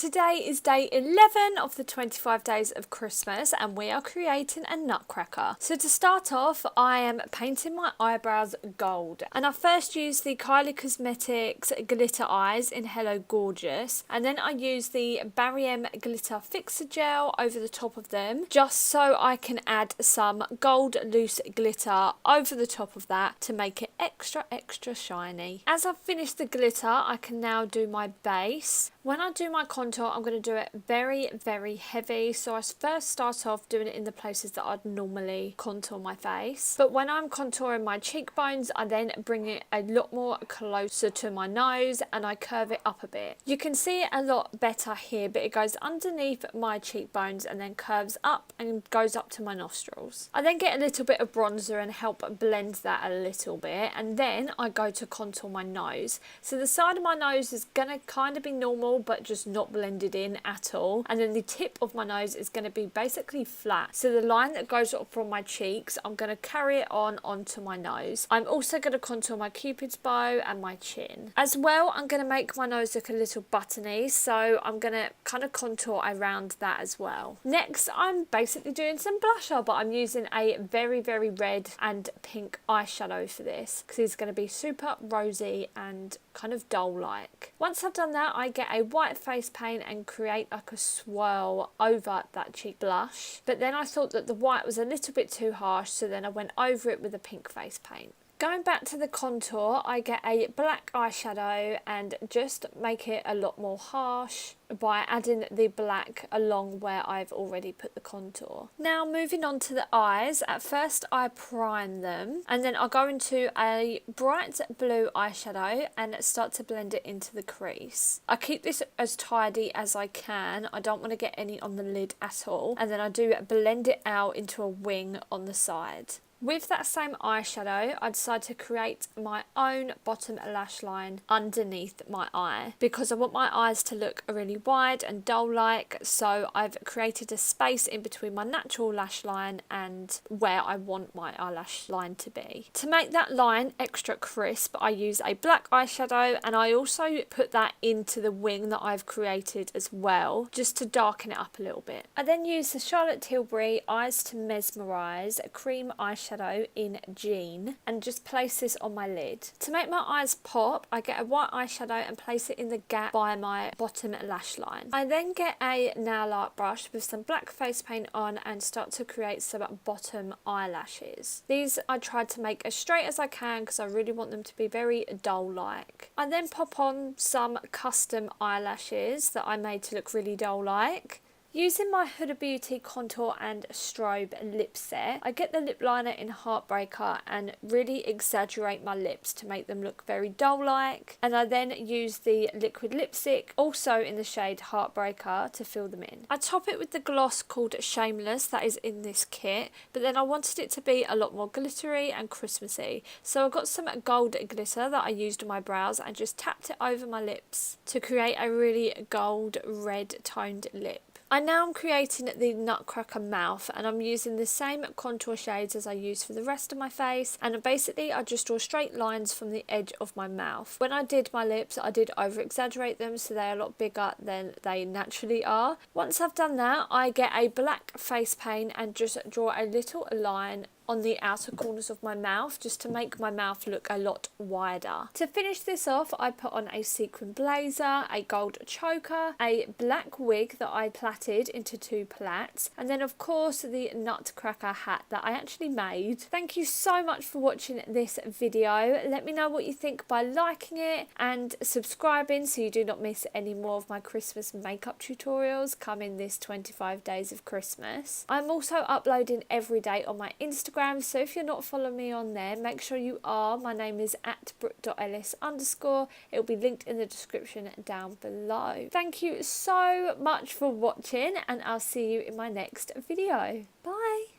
today is day 11 of the 25 days of Christmas and we are creating a nutcracker. So to start off, I am painting my eyebrows gold, and I first used the Kylie Cosmetics glitter eyes in Hello Gorgeous, and then I used the Marianne glitter fixer gel over the top of them just so I can add some gold loose glitter over the top of that to make it extra shiny. As I've finished the glitter, I can now do my base. When I do my contour, I'm going to do it very heavy, so I first start off doing it in the places that I'd normally contour my face. But when I'm contouring my cheekbones, I then bring it a lot more closer to my nose and I curve it up a bit. You can see it a lot better here, but it goes underneath my cheekbones and then curves up and goes up to my nostrils. I then get a little bit of bronzer and help blend that a little bit, and then I go to contour my nose. So the side of my nose is going to kind of be normal but just not blended in at all, and then the tip of my nose is going to be basically flat. So the line that goes up from my cheeks, I'm going to carry it onto my nose. I'm also going to contour my cupid's bow and my chin. As well, I'm going to make my nose look a little buttony, so I'm going to kind of contour around that as well. Next, I'm basically doing some blusher, but I'm using a very red and pink eyeshadow for this because it's going to be super rosy and kind of dull like. Once I've done that, I get a white face paint and create like a swirl over that cheek blush, but then I thought that the white was a little bit too harsh, so then I went over it with a pink face paint. Going back to the contour, I get a black eyeshadow and just make it a lot more harsh by adding the black along where I've already put the contour. Now moving on to the eyes, at first I prime them and then I'll go into a bright blue eyeshadow and start to blend it into the crease. I keep this as tidy as I can, I don't want to get any on the lid at all, and then I do blend it out into a wing on the side. With that same eyeshadow, I decided to create my own bottom lash line underneath my eye because I want my eyes to look really wide and doll-like, so I've created a space in between my natural lash line and where I want my eyelash line to be. To make that line extra crisp, I use a black eyeshadow and I also put that into the wing that I've created as well, just to darken it up a little bit. I then use the Charlotte Tilbury Eyes to Mesmerise cream eyeshadow in Jean and just place this on my lid. To make my eyes pop, I get a white eyeshadow and place it in the gap by my bottom lash line. I then get a nail art brush with some black face paint on and start to create some bottom eyelashes. These I tried to make as straight as I can because I really want them to be very doll-like. I then pop on some custom eyelashes that I made to look really doll-like. Using my Huda Beauty contour and strobe lip set, I get the lip liner in Heartbreaker and really exaggerate my lips to make them look very doll-like, and I then use the liquid lipstick, also in the shade Heartbreaker, to fill them in. I top it with the gloss called Shameless that is in this kit, but then I wanted it to be a lot more glittery and Christmassy, so I got some gold glitter that I used on my brows and just tapped it over my lips to create a really gold red toned lip. I now am creating the Nutcracker Mouth and I'm using the same contour shades as I used for the rest of my face, and basically I just draw straight lines from the edge of my mouth. When I did my lips, I did over exaggerate them so they're a lot bigger than they naturally are. Once I've done that, I get a black face paint and just draw a little line on the outer corners of my mouth just to make my mouth look a lot wider. To finish this off, I put on a sequin blazer, a gold choker, a black wig that I plaited into 2 plaits, and then of course the nutcracker hat that I actually made. Thank you so much for watching this video. Let me know what you think by liking it and subscribing so you do not miss any more of my Christmas makeup tutorials coming this 25 days of Christmas. I'm also uploading every day on my Instagram, so if you're not following me on there, make sure you are. My name is @brooke.ellis_. It'll be linked in the description down below. Thank you so much for watching and I'll see you in my next video. Bye!